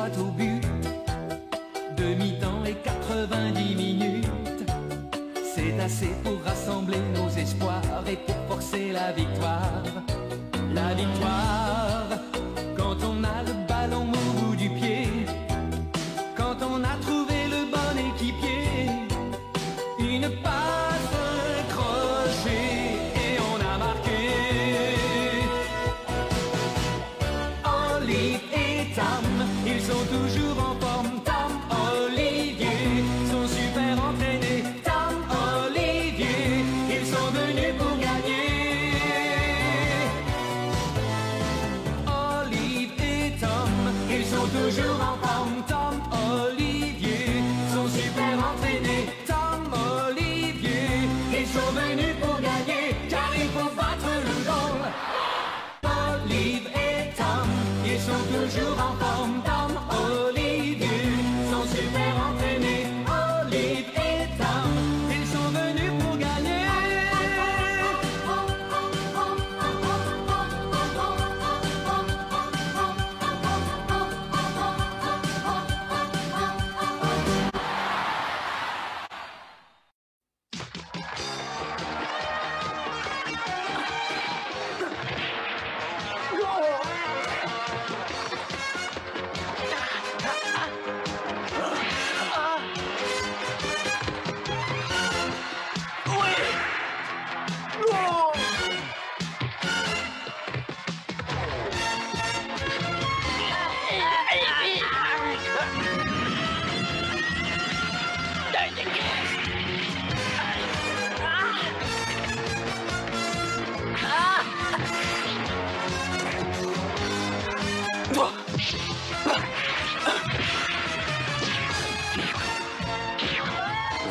droit au but. Demi-temps et 90 minutes, c'est assez pour rassembler nos espoirs et pour forcer la victoire. La victoire, quand on a le ballon au bout du pied, quand on a trouvé le bon équipier, une passe, un crochet et on a marqué. Olive et Tam, ils sont toujours en forme. Tam, Olivier, sont super entraînés. Tam, Olivier, ils sont venus pour gagner. Olive et Tom, ils sont toujours en forme. Tom, Olivier, sont super entraînés. Tom, Olivier, ils sont venus pour gagner, car il faut battre le goal. Olive et Tom, ils sont toujours en forme. Tom, Olivier, sont super entraînés. Olive et Tom, ils sont venus pour gagner.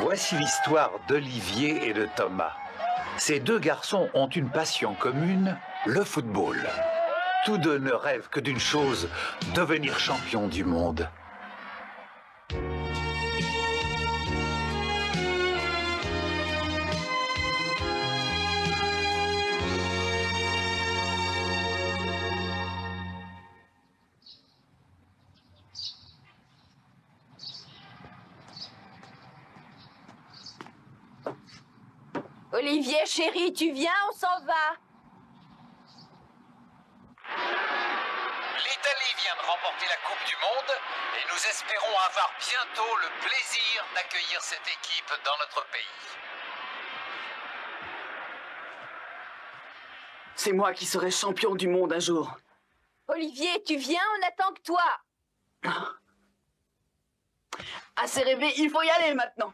Voici l'histoire d'Olivier et de Thomas. Ces deux garçons ont une passion commune, le football. Tous deux ne rêvent que d'une chose, devenir champions du monde. Olivier, chérie, tu viens, on s'en va. L'Italie vient de remporter la Coupe du Monde et nous espérons avoir bientôt le plaisir d'accueillir cette équipe dans notre pays. C'est moi qui serai champion du monde un jour. Olivier, tu viens, on attend que toi. Assez rêvé, il faut y aller maintenant.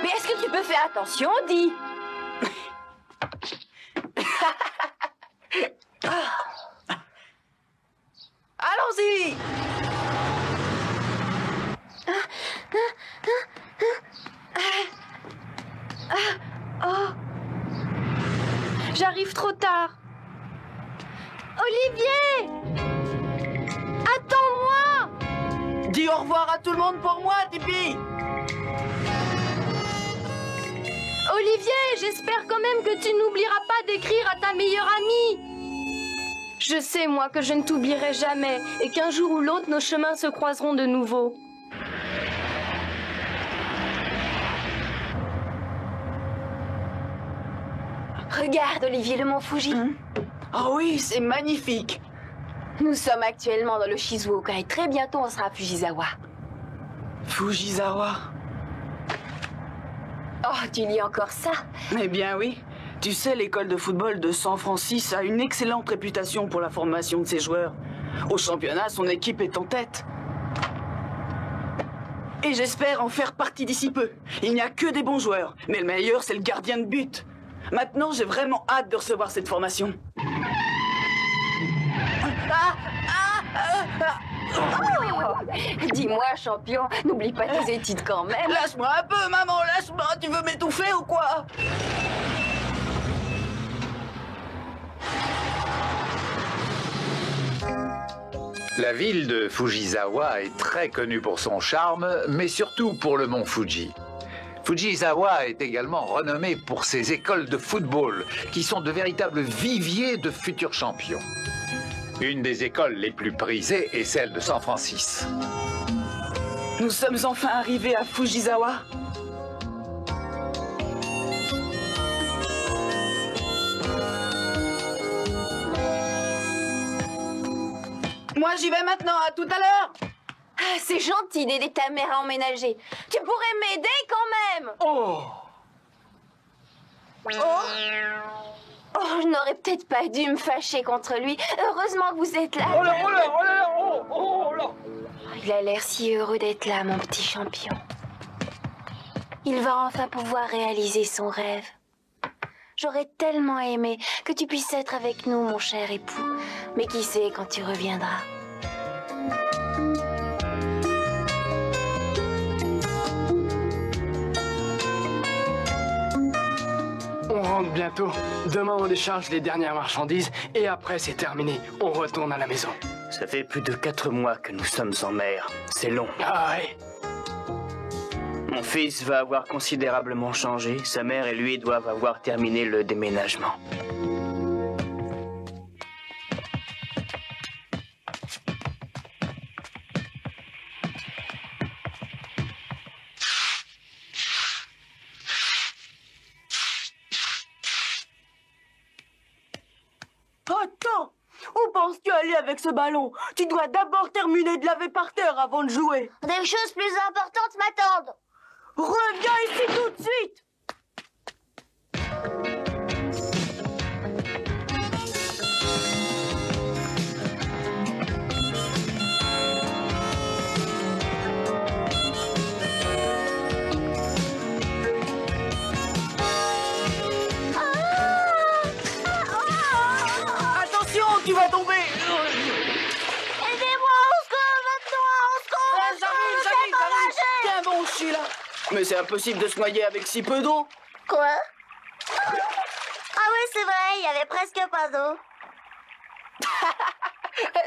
Mais est-ce que tu peux faire attention, dis? Allons-y! J'arrive trop tard. Olivier! Attends-moi! Dis au revoir à tout le monde pour moi, Tipeee! Olivier, j'espère quand même que tu n'oublieras pas d'écrire à ta meilleure amie. Je sais, moi, que je ne t'oublierai jamais et qu'un jour ou l'autre, nos chemins se croiseront de nouveau. Regarde, Olivier, le mont Fuji. Oh oui, c'est magnifique! Nous sommes actuellement dans le Shizuoka et très bientôt on sera à Fujisawa. Fujisawa? Oh, tu lis encore ça? Eh bien oui. Tu sais, l'école de football de San Francisco a une excellente réputation pour la formation de ses joueurs. Au championnat, son équipe est en tête. Et j'espère en faire partie d'ici peu. Il n'y a que des bons joueurs, mais le meilleur, c'est le gardien de but. Maintenant, j'ai vraiment hâte de recevoir cette formation. Oh, dis-moi, champion, n'oublie pas tes études quand même. Lâche-moi un peu, maman, lâche-moi. Tu veux m'étouffer ou quoi? La ville de Fujisawa est très connue pour son charme, mais surtout pour le mont Fuji. Fujisawa est également renommée pour ses écoles de football, qui sont de véritables viviers de futurs champions. Une des écoles les plus prisées est celle de San Francisco. Nous sommes enfin arrivés à Fujisawa. Moi, j'y vais maintenant. À tout à l'heure. Ah, c'est gentil d'aider ta mère à emménager. Tu pourrais m'aider quand même. Oh! Oh, je n'aurais peut-être pas dû me fâcher contre lui. Heureusement que vous êtes là. Oh là, oh là, oh là, oh, oh là! Il a l'air si heureux d'être là, mon petit champion. Il va enfin pouvoir réaliser son rêve. J'aurais tellement aimé que tu puisses être avec nous, mon cher époux. Mais qui sait quand tu reviendras? On rentre bientôt. Demain, on décharge les dernières marchandises et après, c'est terminé. On retourne à la maison. Ça fait plus de 4 mois que nous sommes en mer. C'est long. Ah ouais. Mon fils va avoir considérablement changé. Sa mère et lui doivent avoir terminé le déménagement. Attends! Où penses-tu aller avec ce ballon? Tu dois d'abord terminer de laver par terre avant de jouer. Des choses plus importantes m'attendent. Reviens ici tout de suite! Attention, tu vas tomber! Aidez-moi, au secours, maintenant, au secours! J'arrive! Tiens bon, je suis là! Mais c'est impossible de se noyer avec si peu d'eau! Quoi? Ah oui, c'est vrai, il y avait presque pas d'eau.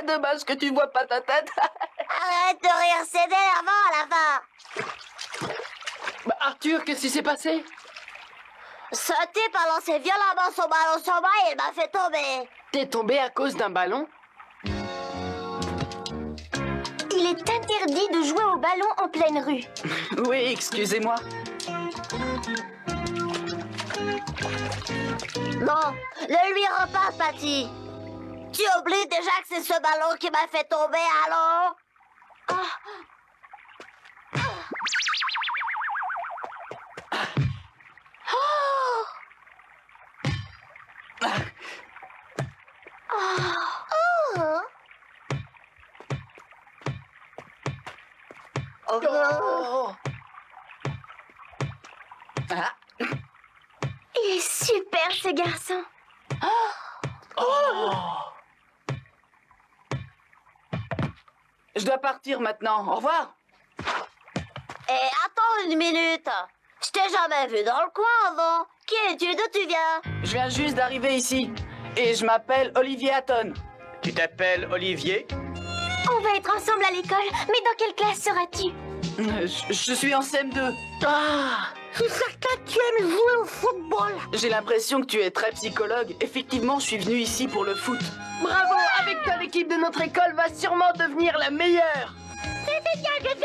Dommage que tu vois pas ta tête! Arrête de rire, c'est énervant à la fin. Bah, Arthur, qu'est-ce qui s'est passé? Ce type a lancé violemment son ballon sur moi et il m'a fait tomber. T'es tombé à cause d'un ballon? Il est interdit de jouer au ballon en pleine rue. Oui, excusez-moi. Bon, ne lui rends pas, Patty. Tu oublies déjà que c'est ce ballon qui m'a fait tomber, alors? Oh. Il est super, ce garçon. Je dois partir maintenant. Au revoir. Et attends une minute. Je t'ai jamais vu dans le coin avant. Qui es-tu? D'où tu viens? Je viens juste d'arriver ici. Et je m'appelle Olivier Hatton. Tu t'appelles Olivier? On va être ensemble à l'école, mais dans quelle classe seras-tu? Je suis en CM2. Ah, c'est certain que tu aimes jouer au football. J'ai l'impression que tu es très psychologue. Effectivement, je suis venu ici pour le foot. Bravo! Avec toi, l'équipe de notre école va sûrement devenir la meilleure! C'est bien, je suis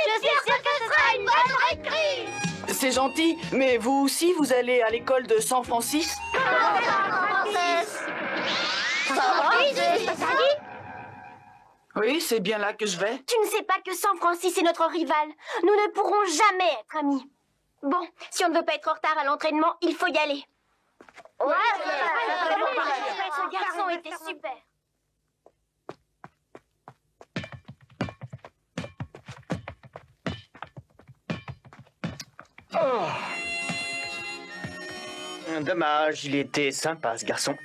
sûre que ce sera une bonne récré. C'est gentil, mais vous aussi, vous allez à l'école de San Francisco? Oui, c'est bien là que je vais. Tu ne sais pas que San Francisco est notre rival. Nous ne pourrons jamais être amis. Bon, si on ne veut pas être en retard à l'entraînement, il faut y aller. Ouais, ce garçon était super. Dommage, il était sympa ce garçon.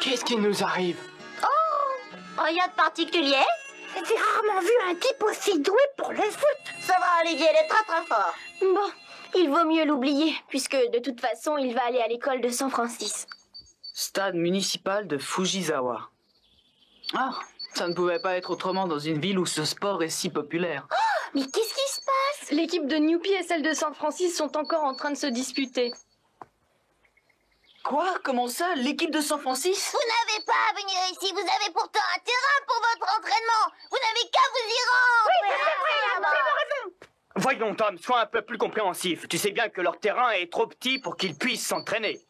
Qu'est-ce qui nous arrive? Rien de particulier. J'ai rarement vu un type aussi doué pour le foot. Ça va, Olivier, il est très très fort. Bon, Il vaut mieux l'oublier, puisque de toute façon, il va aller à l'école de San Francisco. Stade municipal de Fujisawa. Ah, ça ne pouvait pas être autrement dans une ville où ce sport est si populaire. Oh, mais qu'est-ce qui se passe? L'équipe de Newpie et celle de San Francisco sont encore en train de se disputer. Quoi? Comment ça? L'équipe de San Francisco? Vous n'avez pas à venir ici, vous avez pourtant un terrain pour votre entraînement. Vous n'avez qu'à vous y rendre. Oui, c'est vrai, Voyons, Tom, sois un peu plus compréhensif. Tu sais bien que leur terrain est trop petit pour qu'ils puissent s'entraîner.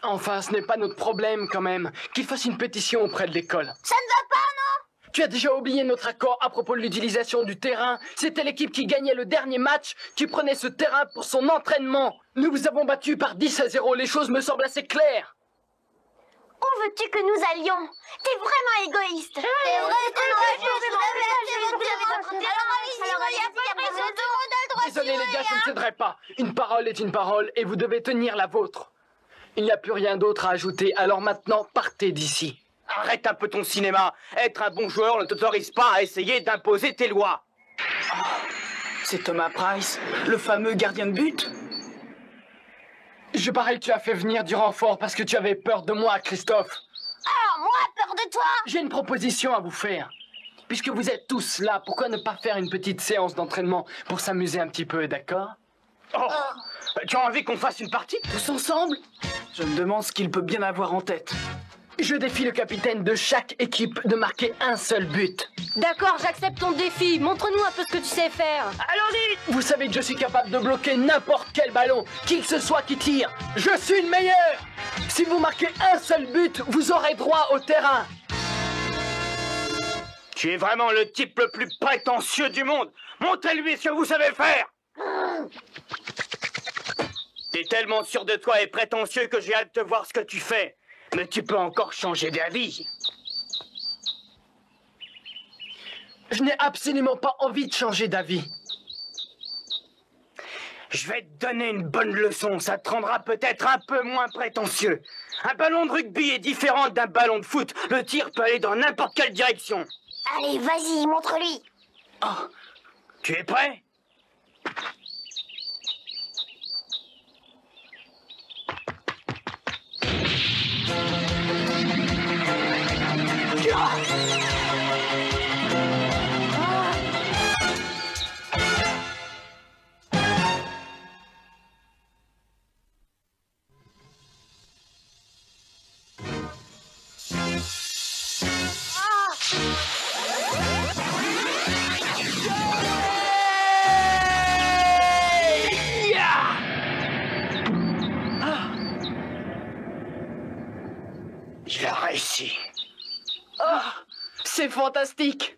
Enfin, ce n'est pas notre problème, quand même. Qu'il fasse une pétition auprès de l'école. Ça ne va pas, non? Tu as déjà oublié notre accord à propos de l'utilisation du terrain. C'était l'équipe qui gagnait le dernier match qui prenait ce terrain pour son entraînement. Nous vous avons battus par 10-0. Les choses me semblent assez claires. Où veux-tu que nous allions? T'es vraiment égoïste. C'est vrai, c'est vrai, Désolé les gars, je ne céderai pas. Une parole est une parole et vous devez tenir la vôtre. Il n'y a plus rien d'autre à ajouter, alors maintenant, partez d'ici. Arrête un peu ton cinéma. Être un bon joueur ne t'autorise pas à essayer d'imposer tes lois. Oh, c'est Thomas Price, le fameux gardien de but. Je parie que tu as fait venir du renfort parce que tu avais peur de moi, Christophe. Ah, moi, peur de toi? J'ai une proposition à vous faire. Puisque vous êtes tous là, pourquoi ne pas faire une petite séance d'entraînement pour s'amuser un petit peu, d'accord? Oh, tu as envie qu'on fasse une partie? Tous ensemble? Je me demande ce qu'il peut bien avoir en tête. Je défie le capitaine de chaque équipe de marquer un seul but. D'accord, j'accepte ton défi. Montre-nous un peu ce que tu sais faire. Allons-y! Vous savez que je suis capable de bloquer n'importe quel ballon, qui que ce soit qui tire. Je suis le meilleur! Si vous marquez un seul but, vous aurez droit au terrain. Tu es vraiment le type le plus prétentieux du monde. Montrez-lui ce que vous savez faire. T'es tellement sûr de toi et prétentieux que j'ai hâte de voir ce que tu fais. Mais tu peux encore changer d'avis. Je n'ai absolument pas envie de changer d'avis. Je vais te donner une bonne leçon, ça te rendra peut-être un peu moins prétentieux. Un ballon de rugby est différent d'un ballon de foot. Le tir peut aller dans n'importe quelle direction. Allez, vas-y, montre-lui. Oh, tu es prêt? J'ai réussi. Oh, c'est fantastique.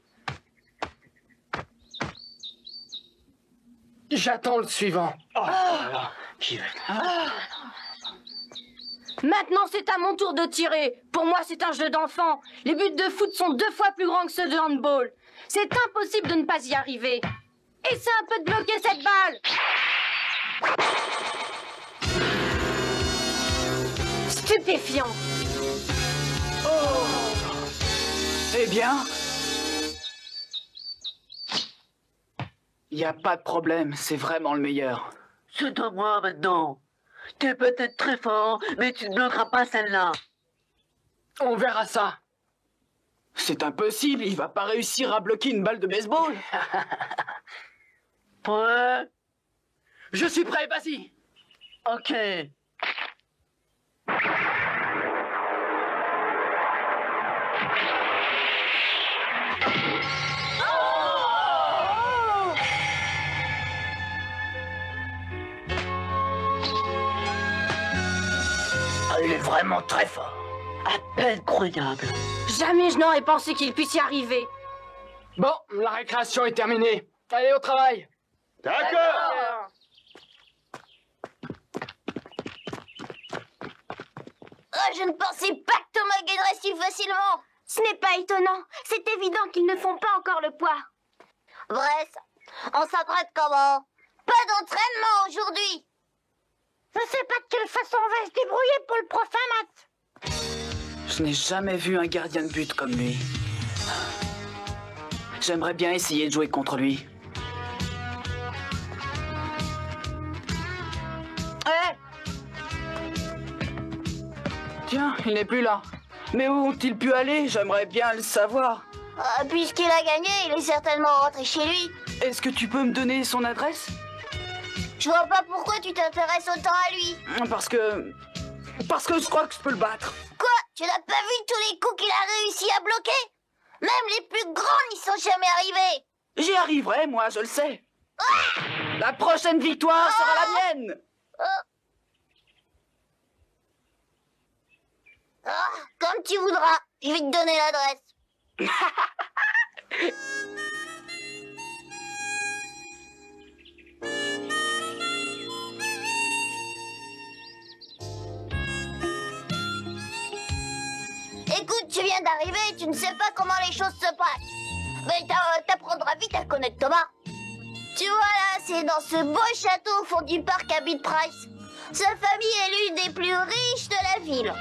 J'attends le suivant. Oh, voilà. J'y vais. Maintenant, c'est à mon tour de tirer. Pour moi, c'est un jeu d'enfant. Les buts de foot sont 2 fois plus grands que ceux de handball. C'est impossible de ne pas y arriver. Essaie un peu de bloquer cette balle. Stupéfiant. Eh bien, y a pas de problème, c'est vraiment le meilleur. C'est à moi maintenant. T'es peut-être très fort, mais tu ne bloqueras pas celle-là. On verra ça. C'est impossible, il va pas réussir à bloquer une balle de baseball. Ouais, Je suis prêt, vas-y. ok. Il est vraiment très fort. À peine croyable. Jamais je n'aurais pensé qu'il puisse y arriver. Bon, la récréation est terminée. Allez au travail. D'accord. Oh, je ne pensais pas que Thomas gagnerait si facilement. Ce n'est pas étonnant. C'est évident qu'ils ne font pas encore le poids. Bref, on s'entraîne comment? Pas d'entraînement aujourd'hui. Je sais pas de quelle façon on va se débrouiller pour le prochain match. Je n'ai jamais vu un gardien de but comme lui. J'aimerais bien essayer de jouer contre lui. il n'est plus là. Mais où ont-ils pu aller? J'aimerais bien le savoir. Puisqu'il a gagné, il est certainement rentré chez lui. Est-ce que tu peux me donner son adresse? Je vois pas pourquoi tu t'intéresses autant à lui. Parce que je crois que je peux le battre. Quoi? Tu n'as pas vu tous les coups qu'il a réussi à bloquer? Même les plus grands n'y sont jamais arrivés. J'y arriverai, moi, je le sais. La prochaine victoire sera la mienne. Comme tu voudras. Je vais te donner l'adresse. Écoute, tu viens d'arriver et tu ne sais pas comment les choses se passent. Mais t'apprendras vite à connaître Thomas. Tu vois là, c'est dans ce beau château au fond du parc habite Price. Sa famille est l'une des plus riches de la ville.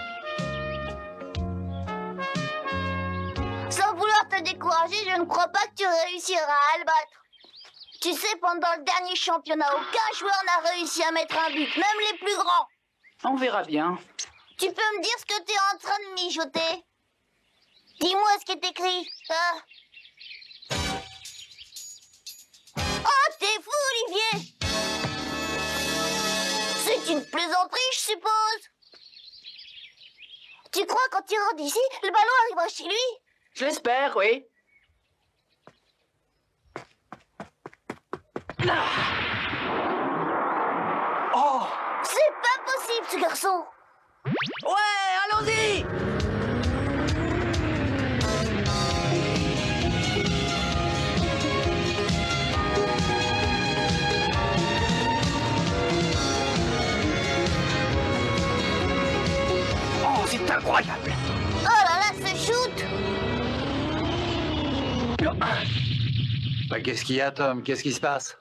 Sans vouloir te décourager, je ne crois pas que tu réussiras à le battre. Tu sais, pendant le dernier championnat, aucun joueur n'a réussi à mettre un but, même les plus grands. On verra bien. Tu peux me dire ce que tu es en train de mijoter? Dis-moi ce qui est écrit. Oh, t'es fou, Olivier! C'est une plaisanterie, je suppose. Tu crois quand il rentre ici, le ballon arrivera chez lui? Je l'espère, oui. Oh! C'est pas possible, ce garçon. Ouais, allons-y! Oh, c'est incroyable! Oh là là, ce shoot! Bah, qu'est-ce qu'il y a, Tom? Qu'est-ce qui se passe?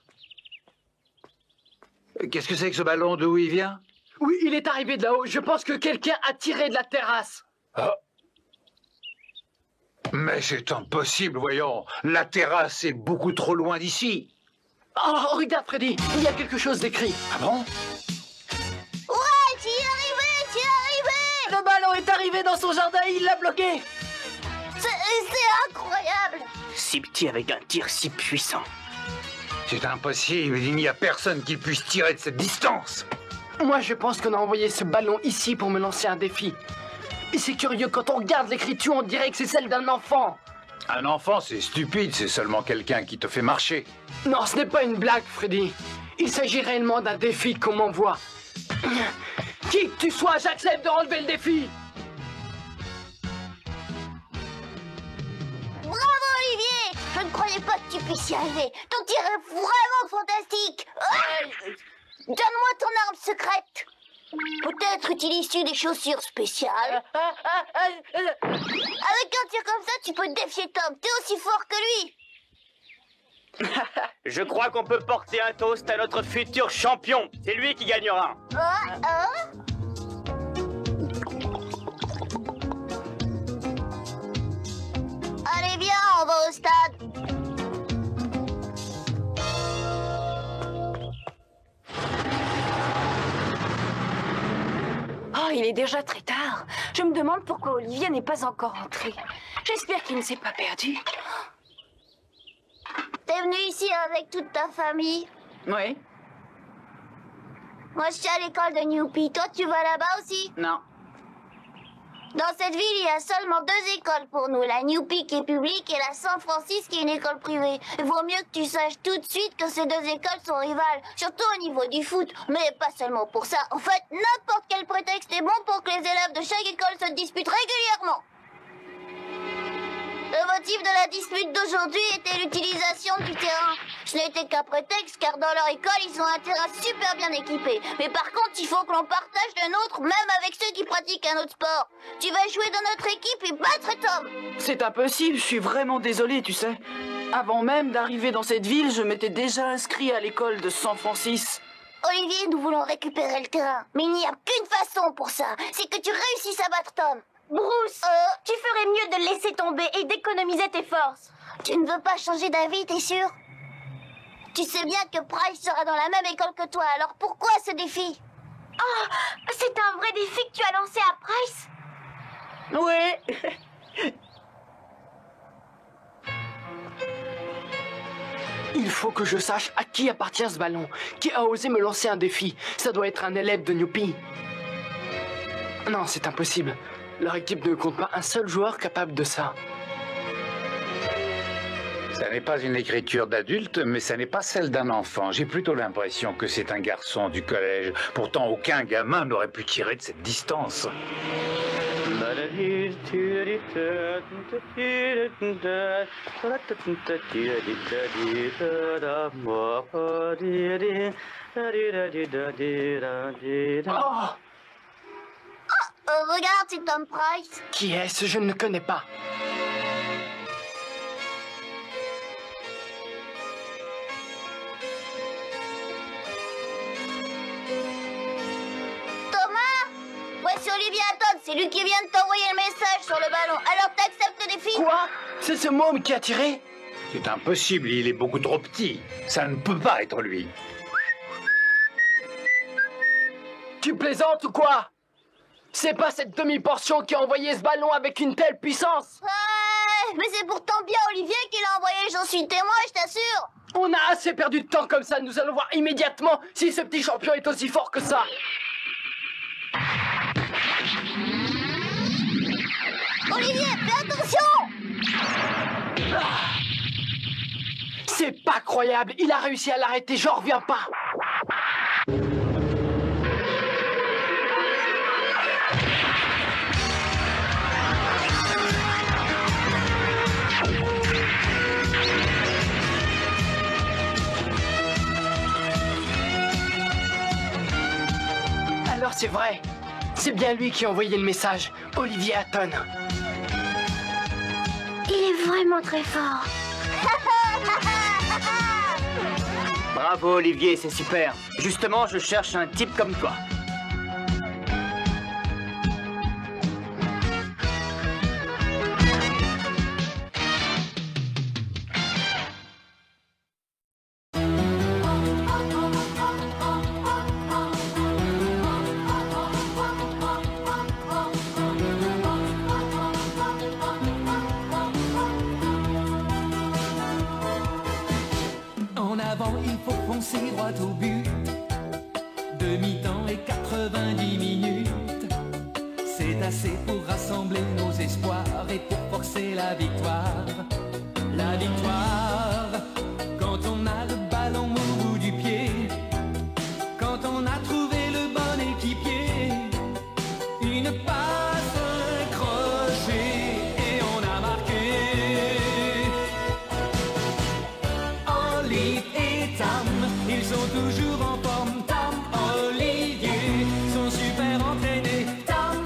Qu'est-ce que c'est que ce ballon? D'où il vient? Oui, il est arrivé de là-haut. Je pense que quelqu'un a tiré de la terrasse. Oh. Mais c'est impossible, voyons. La terrasse est beaucoup trop loin d'ici. Oh, regarde, Freddy. Il y a quelque chose d'écrit. Ah bon? Ouais, t'y es arrivé, t'y es arrivé! Le ballon est arrivé dans son jardin et il l'a bloqué. C'est incroyable! Si petit avec un tir si puissant. C'est impossible. Il n'y a personne qui puisse tirer de cette distance. Moi, je pense qu'on a envoyé ce ballon ici pour me lancer un défi. Et c'est curieux, quand on regarde l'écriture, on dirait que c'est celle d'un enfant. Un enfant, c'est stupide. C'est seulement quelqu'un qui te fait marcher. Non, ce n'est pas une blague, Freddy. Il s'agit réellement d'un défi qu'on m'envoie. Qui que tu sois, j'accepte de relever le défi. Bravo, Olivier! Je ne croyais pas que tu puisses y arriver. Ton tir est vraiment fantastique! Donne-moi ton arme secrète. Peut-être utilises-tu des chaussures spéciales. Avec un tir comme ça, tu peux défier Tom. T'es aussi fort que lui. Je crois qu'on peut porter un toast à notre futur champion. C'est lui qui gagnera. Allez, viens, on va au stade. Oh, il est déjà très tard. Je me demande pourquoi Olivier n'est pas encore rentré. J'espère qu'il ne s'est pas perdu. T'es venu ici avec toute ta famille? Oui? Moi, je suis à l'école de Newpie. Toi, tu vas là-bas aussi? Non. Dans cette ville, il y a seulement 2 écoles pour nous. La Newpie qui est publique et la San Francisco qui est une école privée. Il vaut mieux que tu saches tout de suite que ces 2 écoles sont rivales. Surtout au niveau du foot. Mais pas seulement pour ça. En fait, n'importe quel prétexte est bon pour que les élèves de chaque école se disputent régulièrement. Le motif de la dispute d'aujourd'hui était l'utilisation du terrain. Ce n'était qu'un prétexte car dans leur école, ils ont un terrain super bien équipé. Mais par contre, il faut que l'on partage le nôtre même avec ceux qui pratiquent un autre sport. Tu vas jouer dans notre équipe et battre Tom. C'est impossible, je suis vraiment désolé, tu sais. Avant même d'arriver dans cette ville, je m'étais déjà inscrit à l'école de San Francisco. Olivier, nous voulons récupérer le terrain. Mais il n'y a qu'une façon pour ça. C'est que tu réussisses à battre Tom. Bruce, tu ferais mieux de laisser tomber et d'économiser tes forces. Tu ne veux pas changer d'avis, t'es sûr? Tu sais bien que Price sera dans la même école que toi, alors pourquoi ce défi? Oh, c'est un vrai défi que tu as lancé à Price? Ouais. Il faut que je sache à qui appartient ce ballon. Qui a osé me lancer un défi? Ça doit être un élève de Newpie. Non, c'est impossible. Leur équipe ne compte pas un seul joueur capable de ça. Ça n'est pas une écriture d'adulte, mais ça n'est pas celle d'un enfant. J'ai plutôt l'impression que c'est un garçon du collège. Pourtant, aucun gamin n'aurait pu tirer de cette distance. Oh! Regarde, c'est Tom Price. Qui est-ce? Je ne le connais pas. Thomas, voici Olivier Hatton, c'est lui qui vient de t'envoyer le message sur le ballon. Alors t'acceptes le défi? Quoi? C'est ce môme qui a tiré? C'est impossible, il est beaucoup trop petit. Ça ne peut pas être lui. Tu plaisantes ou quoi? C'est pas cette demi-portion qui a envoyé ce ballon avec une telle puissance. Ouais, mais c'est pourtant bien Olivier qui l'a envoyé, j'en suis témoin, je t'assure. On a assez perdu de temps comme ça, nous allons voir immédiatement si ce petit champion est aussi fort que ça. Olivier, fais attention! C'est pas croyable, il a réussi à l'arrêter, j'en reviens pas. Alors c'est vrai, c'est bien lui qui a envoyé le message, Olivier Hatton. Il est vraiment très fort. Bravo Olivier, c'est super. Justement, je cherche un type comme toi. En avant, il faut foncer droit au but. Demi-temps et 90 minutes. C'est assez pour rassembler nos espoirs et pour forcer la victoire. La victoire, quand on a le ballon au bout du pied. Quand on a trouvé le bon équipier. Une passe, un crochet et on a marqué. Olive et Tom, ils sont toujours en forme. Tom, Olivier, sont super entraînés. Tom,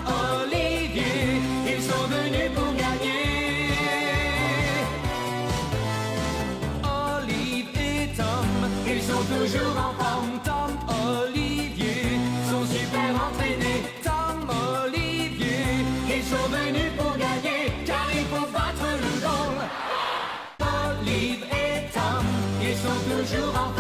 Olivier, ils sont venus pour gagner. Olive et Tom, ils sont toujours en forme. Tom, Olivier, sont super entraînés. Tom, Olivier, ils sont venus pour gagner. Car il faut battre le goal. Olive et Tom, ils sont toujours en forme.